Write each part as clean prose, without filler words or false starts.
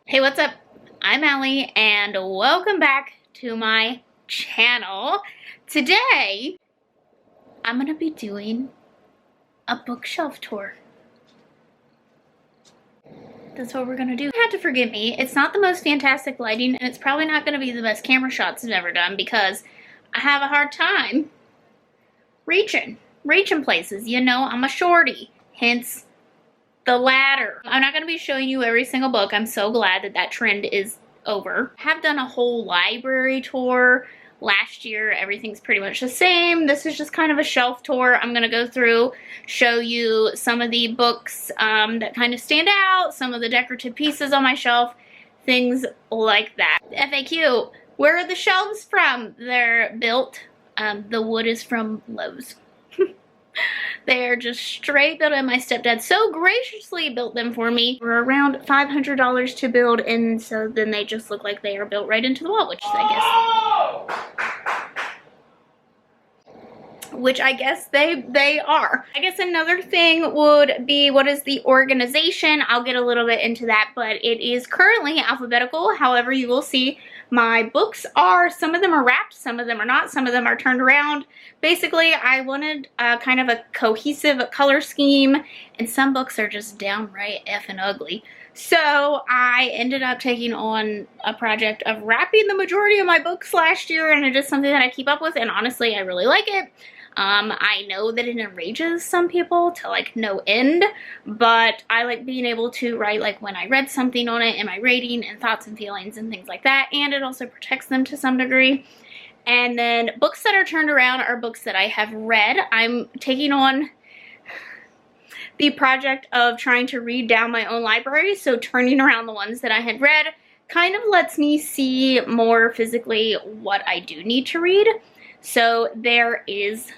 Hey, what's up? I'm Allie and welcome back to my channel. Today, I'm gonna be doing a bookshelf tour. That's what we're gonna do. You have to forgive me. It's not the most fantastic lighting and it's probably not gonna be the best camera shots I've ever done because I have a hard time reaching places. You know, I'm a shorty, hence the ladder. I'm not going to be showing you every single book. I'm so glad that that trend is over. I have done a whole library tour last year. Everything's pretty much the same. This is just kind of a shelf tour. I'm going to go through, show you some of the books that kind of stand out, some of the decorative pieces on my shelf, things like that. FAQ, where are the shelves from? They're built. The wood is from Lowe's. They're just straight built, and my stepdad so graciously built them for me for around $500 to build, and so then they just look like they are built right into the wall, which I guess they are. I guess another thing would be, what is the organization? I'll get a little bit into that, but it is currently alphabetical. However, you will see my books are, some of them are wrapped, some of them are not, some of them are turned around. Basically, I wanted kind of a cohesive color scheme, and some books are just downright effing ugly. So I ended up taking on a project of wrapping the majority of my books last year, and it is something that I keep up with, and honestly, I really like it. I know that it enrages some people to like no end, but I like being able to write like when I read something on it and my rating and thoughts and feelings and things like that, and it also protects them to some degree. And then books that are turned around are books that I have read. I'm taking on the project of trying to read down my own library, so turning around the ones that I had read kind of lets me see more physically what I do need to read. So there is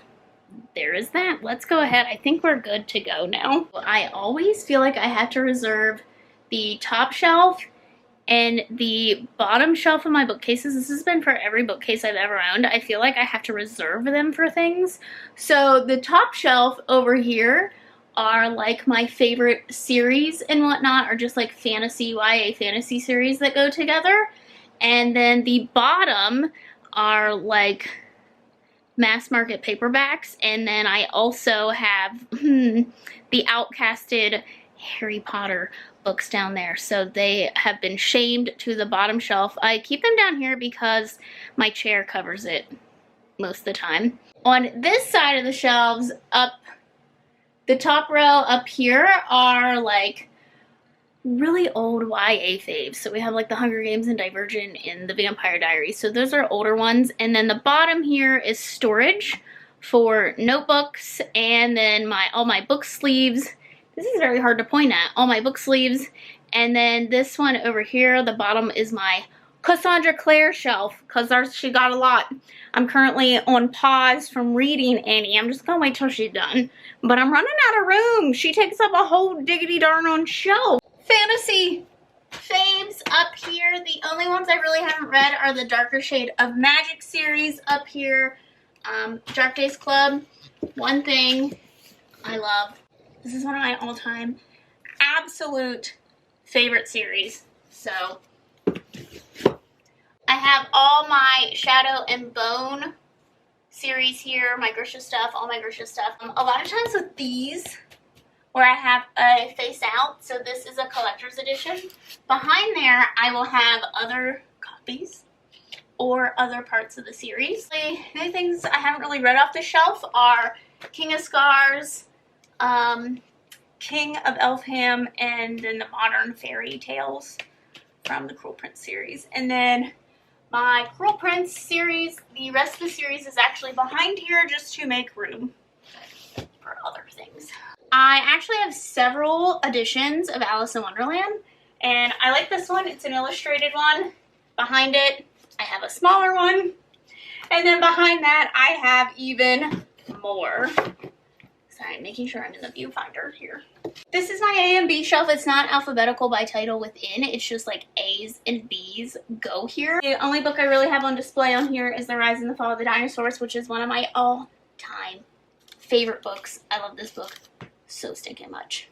that. Let's go ahead. I think we're good to go now. I always feel like I have to reserve the top shelf and the bottom shelf of my bookcases. This has been for every bookcase I've ever owned. I feel like I have to reserve them for things. So the top shelf over here are like my favorite series and whatnot, or just like fantasy, YA fantasy series that go together. And then the bottom are like mass market paperbacks, and then I also have the outcasted Harry Potter books down there, so they have been shamed to the bottom shelf. I keep them down here because my chair covers it most of the time. On this side of the shelves, up the top row up here are like really old YA faves. So we have like The Hunger Games and Divergent and The Vampire Diaries. So those are older ones. And then the bottom here is storage for notebooks, and then all my book sleeves. This is very hard to point at. All my book sleeves. And then this one over here, the bottom is my Cassandra Clare shelf, because she got a lot. I'm currently on pause from reading Annie. I'm just gonna wait till she's done. But I'm running out of room. She takes up a whole diggity darn on shelf. Fantasy faves up here. The only ones I really haven't read are the Darker Shade of Magic series up here. Dark Days Club. One Thing I love. This is one of my all-time absolute favorite series. So I have all my Shadow and Bone series here, my Grisha stuff, all my Grisha stuff. A lot of times with these, where I have a face out, so this is a collector's edition. Behind there, I will have other copies or other parts of the series. The only things I haven't really read off the shelf are King of Scars, King of Elfham, and then the Modern Fairy Tales from the Cruel Prince series. And then my Cruel Prince series, the rest of the series is actually behind here just to make room for other things. I actually have several editions of Alice in Wonderland, and I like this one. It's an illustrated one. Behind it, I have a smaller one, and then behind that, I have even more. Sorry, I'm making sure I'm in the viewfinder here. This is my A and B shelf. It's not alphabetical by title within. It's just like A's and B's go here. The only book I really have on display on here is The Rise and the Fall of the Dinosaurs, which is one of my all-time favorite books. I love this book so stinking much.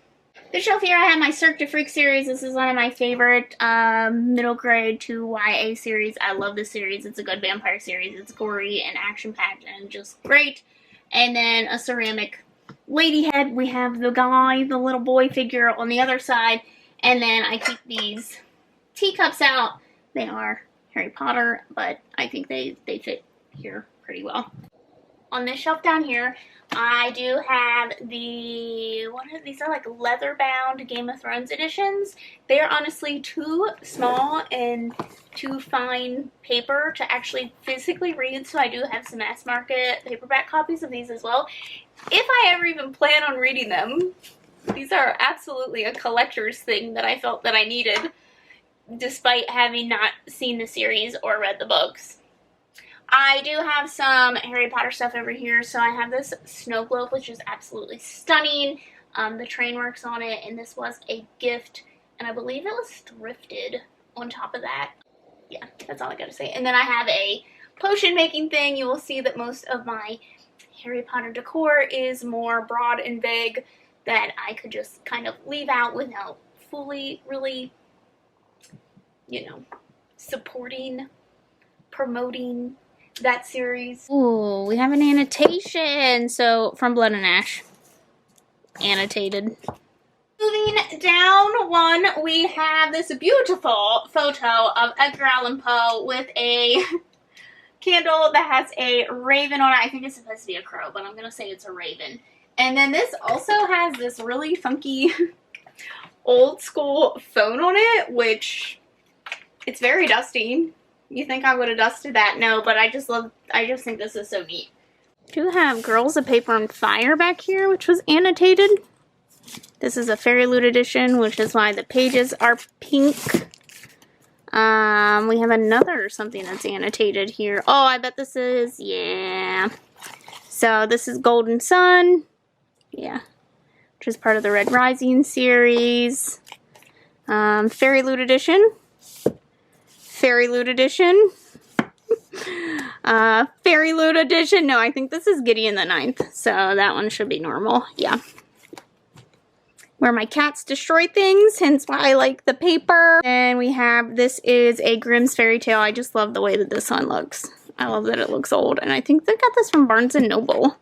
This shelf here I have my Cirque du Freak series. This is one of my favorite middle grade to YA series. I love this series. It's a good vampire series. It's gory and action-packed and just great. And then a ceramic lady head. We have the guy, the little boy figure on the other side. And then I keep these teacups out. They are Harry Potter, but I think they fit here pretty well. On this shelf down here, I do have these are like leather bound Game of Thrones editions. They are honestly too small and too fine paper to actually physically read, so I do have some mass market paperback copies of these as well. If I ever even plan on reading them, these are absolutely a collector's thing that I felt that I needed, despite having not seen the series or read the books. I do have some Harry Potter stuff over here. So I have this snow globe, which is absolutely stunning. The train works on it, and this was a gift, and I believe it was thrifted on top of that. Yeah, that's all I gotta say. And then I have a potion making thing. You will see that most of my Harry Potter decor is more broad and vague that I could just kind of leave out without fully really, you know, supporting, promoting that series. Ooh, we have an annotation. So, from Blood and Ash. Annotated. Moving down one, we have this beautiful photo of Edgar Allan Poe with a candle that has a raven on it. I think it's supposed to be a crow, but I'm going to say it's a raven. And then this also has this really funky old school phone on it, which it's very dusty. You think I would have dusted that? No, but I just think this is so neat. I do have Girls of Paper and Fire back here, which was annotated. This is a Fairy Loot edition, which is why the pages are pink. We have another something that's annotated here. Oh, I bet this is, yeah. So this is Golden Sun. Yeah. Which is part of the Red Rising series. Fairy Loot edition. Fairy Loot edition. Fairy Loot edition. No, I think this is Gideon the Ninth. So that one should be normal. Yeah. Where my cats destroy things, hence why I like the paper. And we have, this is a Grimm's Fairy Tale. I just love the way that this one looks. I love that it looks old. And I think they got this from Barnes & Noble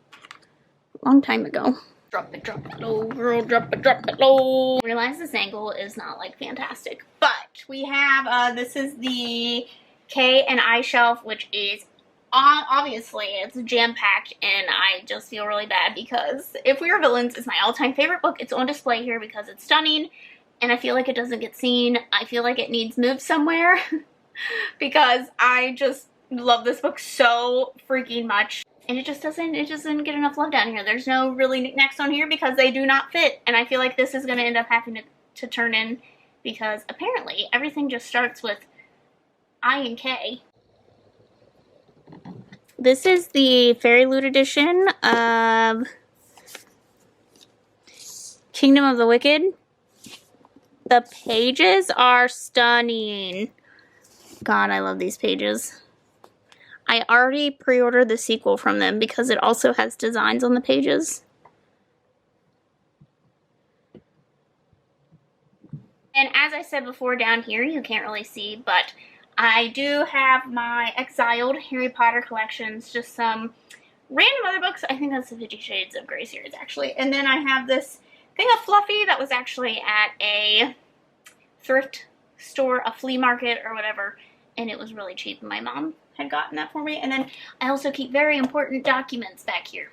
a long time ago. Drop it low, girl, drop it low. I realize this angle is not like fantastic, but we have, this is the K and I shelf, which is obviously it's jam-packed, and I just feel really bad because If We Were Villains is my all-time favorite book. It's on display here because it's stunning, and I feel like it doesn't get seen. I feel like it needs moved somewhere because I just love this book so freaking much. And it just doesn't get enough love down here. There's no really knickknacks on here because they do not fit. And I feel like this is going to end up having to turn in because apparently everything just starts with I and K. This is the Fairy Loot edition of Kingdom of the Wicked. The pages are stunning. God, I love these pages. I already pre-ordered the sequel from them because it also has designs on the pages. And as I said before, down here, you can't really see, but I do have my Exiled Harry Potter collections, just some random other books. I think that's the 50 Shades of Grey series, actually. And then I have this thing of Fluffy that was actually at a thrift store, a flea market or whatever, and it was really cheap. My mom had gotten that for me. And then I also keep very important documents back here,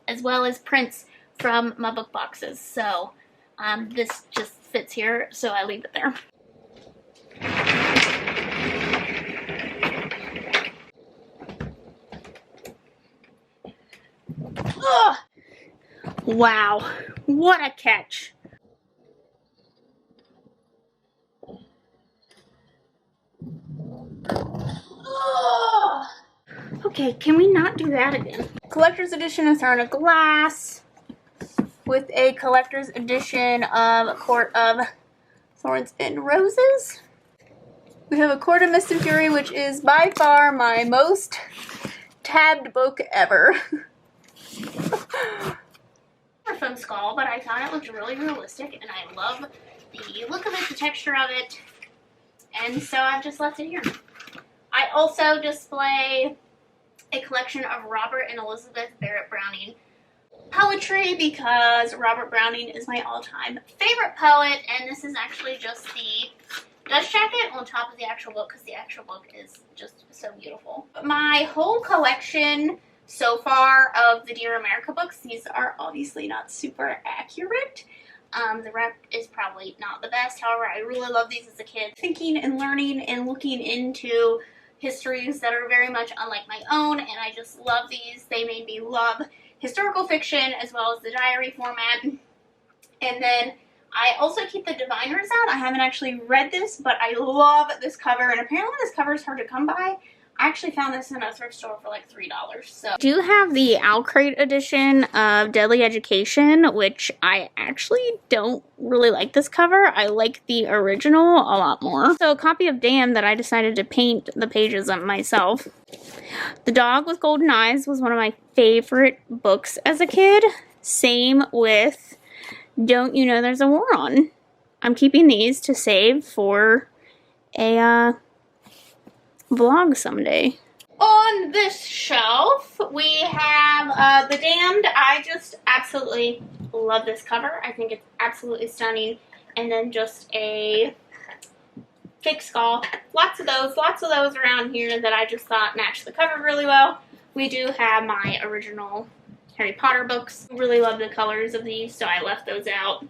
as well as prints from my book boxes. So this just fits here, so I leave it there. Ugh. Wow, what a catch. Okay, can we not do that again? Collector's edition of Throne of Glass with a collector's edition of Court of Thorns and Roses. We have A Court of Mist and Fury, which is by far my most tabbed book ever. styrofoam skull, but I thought it looked really realistic, and I love the look of it, the texture of it, and so I've just left it here. I also display a collection of Robert and Elizabeth Barrett Browning poetry because Robert Browning is my all-time favorite poet, and this is actually just the dust jacket on top of the actual book because the actual book is just so beautiful. My whole collection so far of the Dear America books, these are obviously not super accurate. The rep is probably not the best. However, I really love these as a kid. Thinking and learning and looking into histories that are very much unlike my own, and I just love these. They made me love historical fiction as well as the diary format. And then I also keep the Diviners out. I haven't actually read this, but I love this cover, and apparently this cover is hard to come by. I actually found this in a thrift store for like $3. So I do have the Owlcrate edition of Deadly Education, which I actually don't really like this cover. I like the original a lot more. So a copy of Damn that I decided to paint the pages of myself. The Dog with Golden Eyes was one of my favorite books as a kid. Same with Don't You Know There's a War On. I'm keeping these to save for a vlog someday. On this shelf we have The Damned. I just absolutely love this cover. I think it's absolutely stunning. And then just a fake skull. Lots of those around here that I just thought matched the cover really well. We do have my original Harry Potter books. I really love the colors of these, so I left those out.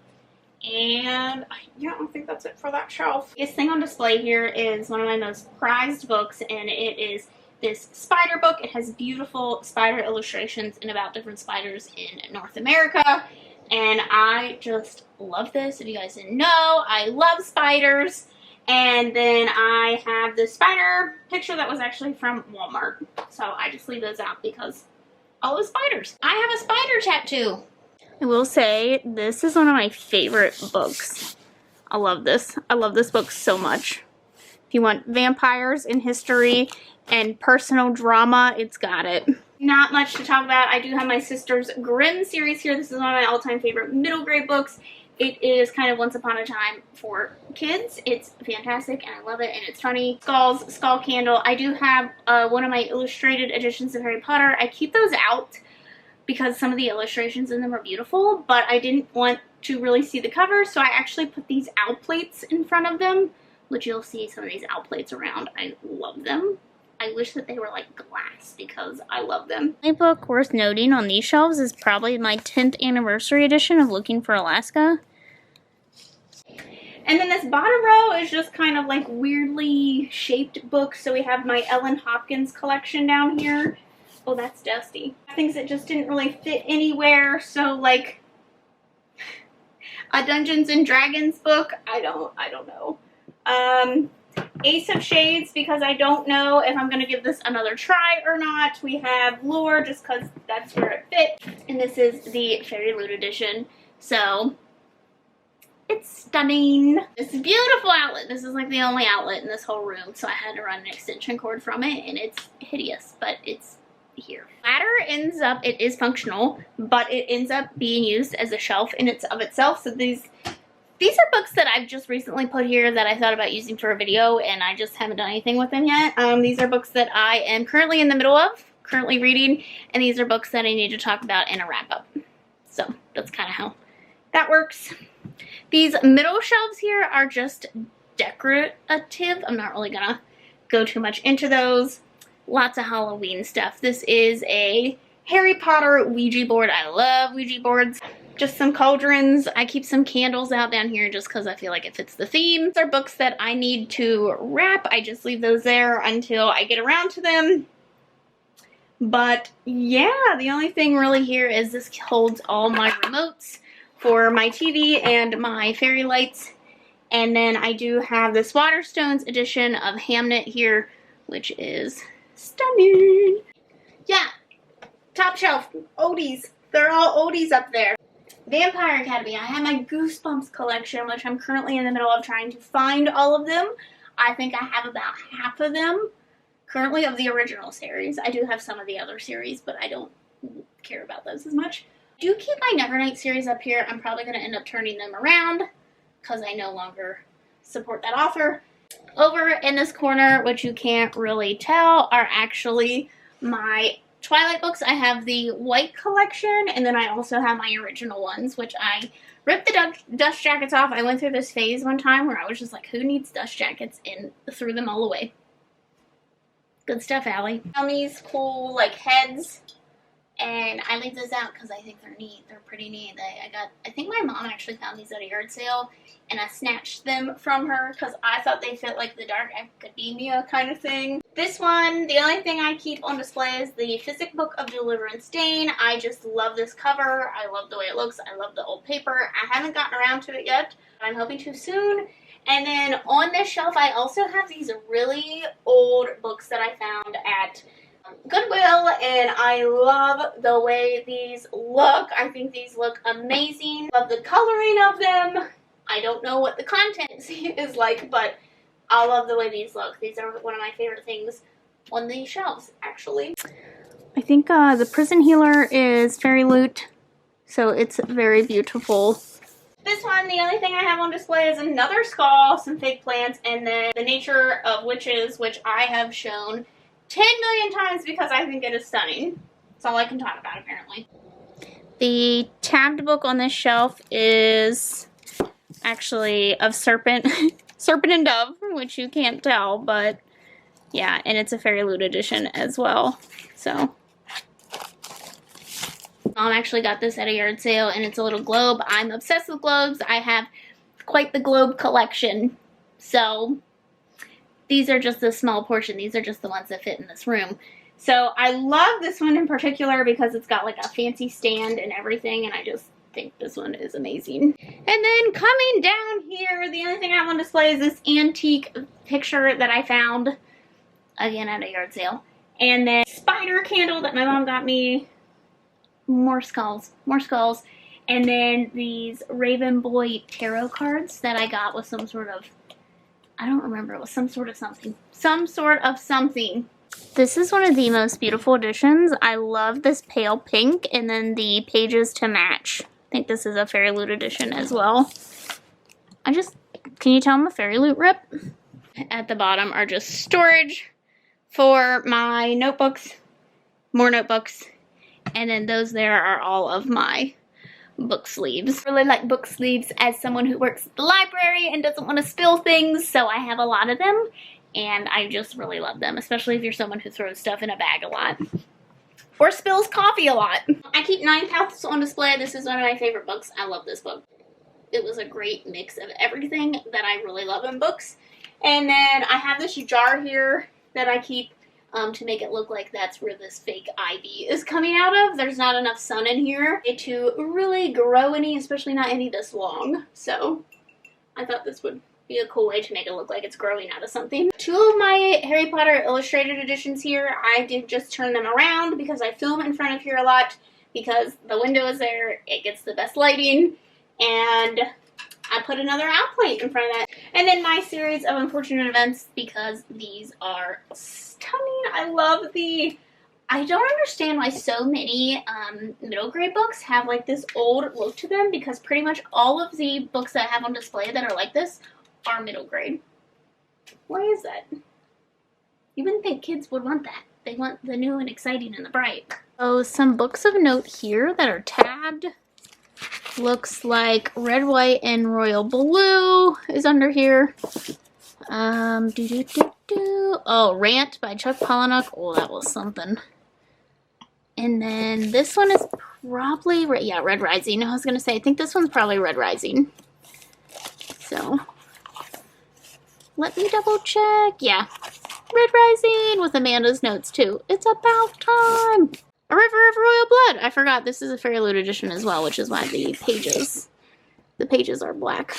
And yeah, I think that's it for that shelf. This thing on display here is one of my most prized books, and it is this spider book. It has beautiful spider illustrations and about different spiders in North America, and I just love this. If you guys didn't know, I love spiders. And then I have this spider picture that was actually from Walmart, so I just leave those out because all the spiders. I have a spider tattoo. I will say, this is one of my favorite books. I love this. I love this book so much. If you want vampires in history and personal drama, it's got it. Not much to talk about. I do have my Sisters Grimm series here. This is one of my all-time favorite middle grade books. It is kind of Once Upon a Time for kids. It's fantastic, and I love it, and it's funny. Skulls, Skull Candle. I do have one of my illustrated editions of Harry Potter. I keep those out because some of the illustrations in them are beautiful, but I didn't want to really see the cover, so I actually put these owl plates in front of them, which you'll see some of these owl plates around. I love them. I wish that they were like glass because I love them. A book worth noting on these shelves is probably my 10th anniversary edition of Looking for Alaska. And then this bottom row is just kind of like weirdly shaped books. So we have my Ellen Hopkins collection down here. Oh, that's dusty. Things that just didn't really fit anywhere. So like a Dungeons and Dragons book. I don't know. Ace of Shades, because I don't know if I'm going to give this another try or not. We have Lore, just because that's where it fit. And this is the Fairy Loot edition. So it's stunning. This beautiful outlet. This is like the only outlet in this whole room, so I had to run an extension cord from it, and it's hideous, but it's here. Ladder ends up, it is functional, but it ends up being used as a shelf in of itself. So these are books that I've just recently put here that I thought about using for a video, and I just haven't done anything with them yet. These are books that I am currently in the middle of, currently reading, and these are books that I need to talk about in a wrap-up. So that's kind of how that works. These middle shelves here are just decorative. I'm not really gonna go too much into those. Lots of Halloween stuff. This is a Harry Potter Ouija board. I love Ouija boards. Just some cauldrons. I keep some candles out down here just because I feel like it fits the theme. These are books that I need to wrap. I just leave those there until I get around to them. But yeah, the only thing really here is this holds all my remotes for my TV and my fairy lights. And then I do have this Waterstones edition of Hamnet here, which is stunning. Yeah, top shelf, oldies. They're all oldies up there. Vampire Academy. I have my Goosebumps collection, which I'm currently in the middle of trying to find all of them. I think I have about half of them currently of the original series. I do have some of the other series, but I don't care about those as much. I do keep my Nevernight series up here. I'm probably going to end up turning them around because I no longer support that author. Over in this corner, which you can't really tell, are actually my Twilight books. I have the white collection, and then I also have my original ones, which I ripped the dust jackets off. I went through this phase one time where I was just like, who needs dust jackets? And threw them all away. Good stuff, Allie. Found these cool, like, heads, and I leave those out because I think they're neat. They're pretty neat. I think my mom actually found these at a yard sale, and I snatched them from her because I thought they fit like the Dark Academia kind of thing. This one, the only thing I keep on display is the Physic Book of Deliverance Dane. I just love this cover. I love the way it looks. I love the old paper. I haven't gotten around to it yet, but I'm hoping to soon. And then on this shelf, I also have these really old books that I found at Goodwill, and I love the way these look. I think these look amazing. Love the coloring of them. I don't know what the content is like, but I love the way these look. These are one of my favorite things on these shelves, actually. I think the Prison Healer is Fairy Loot, so it's very beautiful. This one, the only thing I have on display is another skull, some fake plants, and then The Nature of Witches, which I have shown 10 million times because I think it is stunning. That's all I can talk about, apparently. The tabbed book on this shelf is actually of Serpent and Dove, which you can't tell, but yeah, and it's a Fairy Loot edition as well. So Mom actually got this at a yard sale, and it's a little globe. I'm obsessed with globes. I have quite the globe collection. So these are just a small portion. These are just the ones that fit in this room. So I love this one in particular because it's got like a fancy stand and everything, and I just think this one is amazing. And then coming down here, the only thing I have on display is this antique picture that I found, again, at a yard sale. And then spider candle that my mom got me. More skulls. And then these Raven Boy tarot cards that I got with some sort of, I don't remember, it was some sort of something. This is one of the most beautiful editions. I love this pale pink and then the pages to match. I think this is a Fairy Loot edition as well. Can you tell I'm a Fairy Loot rip? At the bottom are just storage for my notebooks, more notebooks, and then those there are all of my book sleeves. I really like book sleeves as someone who works at the library and doesn't want to spill things, so I have a lot of them, and I just really love them, especially if you're someone who throws stuff in a bag a lot. Or spills coffee a lot. I keep Nine Paths on display. This is one of my favorite books. I love this book. It was a great mix of everything that I really love in books. And then I have this jar here that I keep to make it look like that's where this fake ivy is coming out of. There's not enough sun in here to really grow any, especially not any this long. So I thought this would be a cool way to make it look like it's growing out of something. Two of my Harry Potter illustrated editions here, I did just turn them around because I film in front of here a lot because the window is there, it gets the best lighting, and I put another outplate in front of that. And then my series of Unfortunate Events because these are stunning. I love I don't understand why so many middle grade books have like this old look to them because pretty much all of the books that I have on display that are like this are middle grade. Why is that? You wouldn't think kids would want that. They want the new and exciting and the bright. So some books of note here that are tabbed. Looks like Red, White, and Royal Blue is under here. Oh, Rant by Chuck Palahniuk. Oh, that was something. And then this one is probably, yeah, Red Rising. I was going to say, I think this one's probably Red Rising. So, let me double check. Yeah, Red Rising with Amanda's notes too. It's about time. A River of Royal Blood. I forgot this is a Fairy Loot edition as well, which is why the pages are black.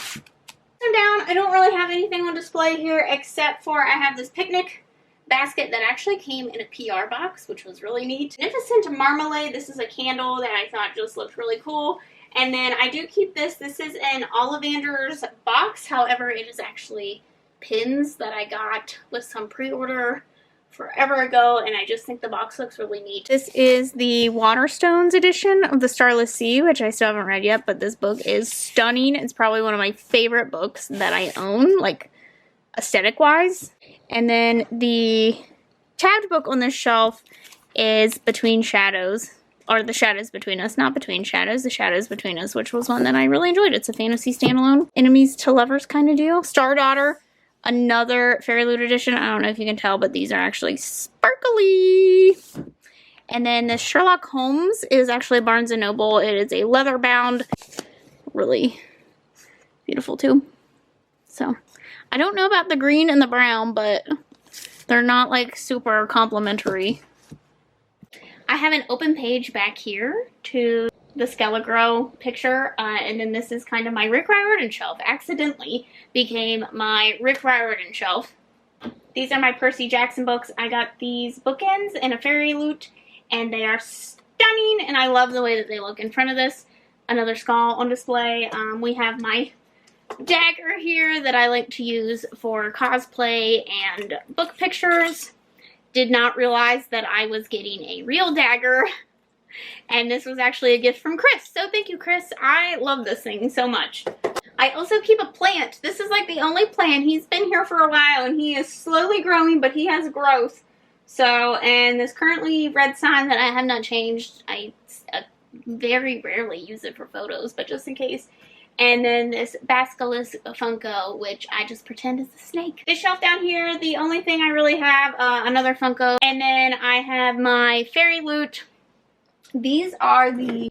I'm down. I don't really have anything on display here except for I have this picnic basket that actually came in a PR box, which was really neat. Magnificent Marmalade. This is a candle that I thought just looked really cool. And then I do keep this. This is an Ollivander's box. However, it is actually pins that I got with some pre-order forever ago, and I just think the box looks really neat. This is the Waterstones edition of The Starless Sea, which I still haven't read yet, but this book is stunning. It's probably one of my favorite books that I own, like aesthetic-wise. And then the tabbed book on this shelf is Between Shadows, or The Shadows Between Us, not Between Shadows, The Shadows Between Us, which was one that I really enjoyed. It's a fantasy standalone, enemies to lovers kind of deal. Star Daughter, another Fairy Loot edition. I don't know if you can tell, but these are actually sparkly. And then the Sherlock Holmes is actually Barnes & Noble. It is a leather bound, really beautiful too. So, I don't know about the green and the brown, but they're not like super complimentary. I have an open page back here to the Skele-Gro picture, and then this is kind of my Rick Riordan shelf. Accidentally became my Rick Riordan shelf. These are my Percy Jackson books. I got these bookends in a Fairy Loot, and they are stunning, and I love the way that they look in front of this. Another skull on display. We have my dagger here that I like to use for cosplay and book pictures. Did not realize that I was getting a real dagger, and this was actually a gift from Chris. So thank you, Chris. I love this thing so much. I also keep a plant. This is like the only plant. He's been here for a while, and he is slowly growing, but he has growth. So, and this currently red sign that I have not changed. I very rarely use it for photos, but just in case. And then this Basilisk Funko, which I just pretend is a snake. This shelf down here, the only thing I really have, another Funko. And then I have my Fairy Loot. These are the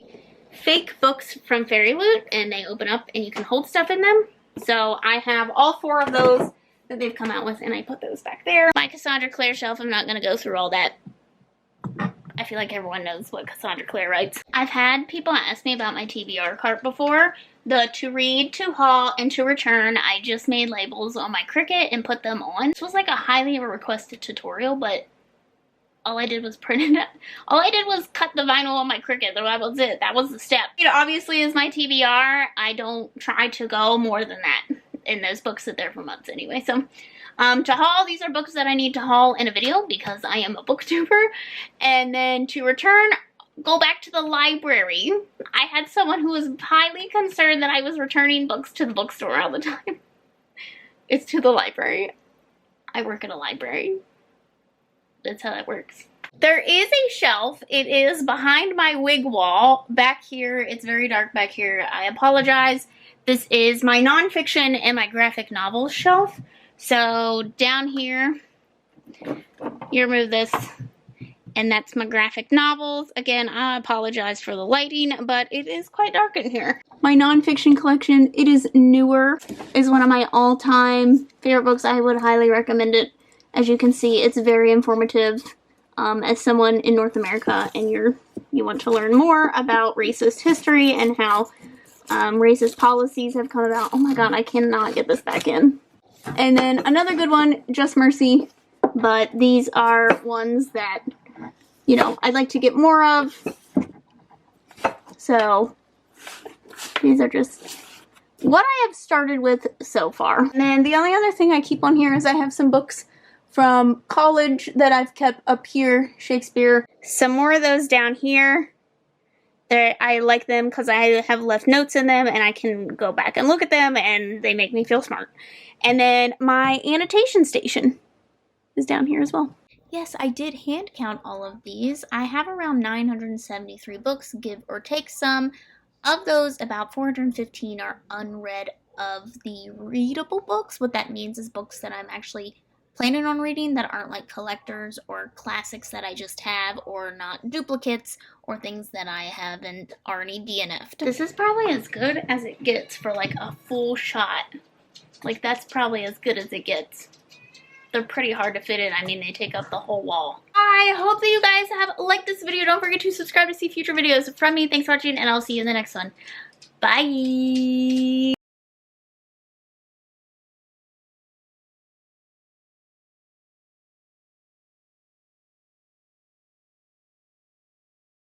fake books from Fairy Loot, and they open up and you can hold stuff in them. So I have all 4 of those that they've come out with, and I put those back there. My Cassandra Clare shelf, I'm not going to go through all that. I feel like everyone knows what Cassandra Clare writes. I've had people ask me about my TBR cart before. The to read, to haul, and to return. I just made labels on my Cricut and put them on. This was like a highly requested tutorial, but all I did was print it out. All I did was cut the vinyl on my Cricut. That was it. That was the step. It obviously is my TBR. I don't try to go more than that. And those books sit there for months anyway. So, to haul, these are books that I need to haul in a video because I am a booktuber. And then to return, go back to the library. I had someone who was highly concerned that I was returning books to the bookstore all the time. It's to the library. I work at a library. That's how that works. There is a shelf. It is behind my wig wall. Back here, it's very dark back here. I apologize. This is my nonfiction and my graphic novels shelf. So down here, you remove this, and that's my graphic novels. Again, I apologize for the lighting, but it is quite dark in here. My nonfiction collection, it is newer, is one of my all-time favorite books. I would highly recommend it. As you can see, it's very informative. As someone in North America and you want to learn more about racist history and how racist policies have come about. Oh my god, I cannot get this back in. And then another good one, Just Mercy. But these are ones that, you know, I'd like to get more of. So, these are just what I have started with so far. And then the only other thing I keep on here is I have some books from college that I've kept up here, Shakespeare. Some more of those down here. I like them because I have left notes in them and I can go back and look at them and they make me feel smart. And then my annotation station is down here as well. Yes, I did hand count all of these. I have around 973 books, give or take some. Of those, about 415 are unread of the readable books. What that means is books that I'm actually planning on reading that aren't like collectors or classics that I just have, or not duplicates or things that I haven't already DNF'd. This is probably as good as it gets for like a full shot. Like that's probably as good as it gets. They're pretty hard to fit in. I mean, they take up the whole wall. I hope that you guys have liked this video. Don't forget to subscribe to see future videos from me. Thanks for watching, and I'll see you in the next one. Bye!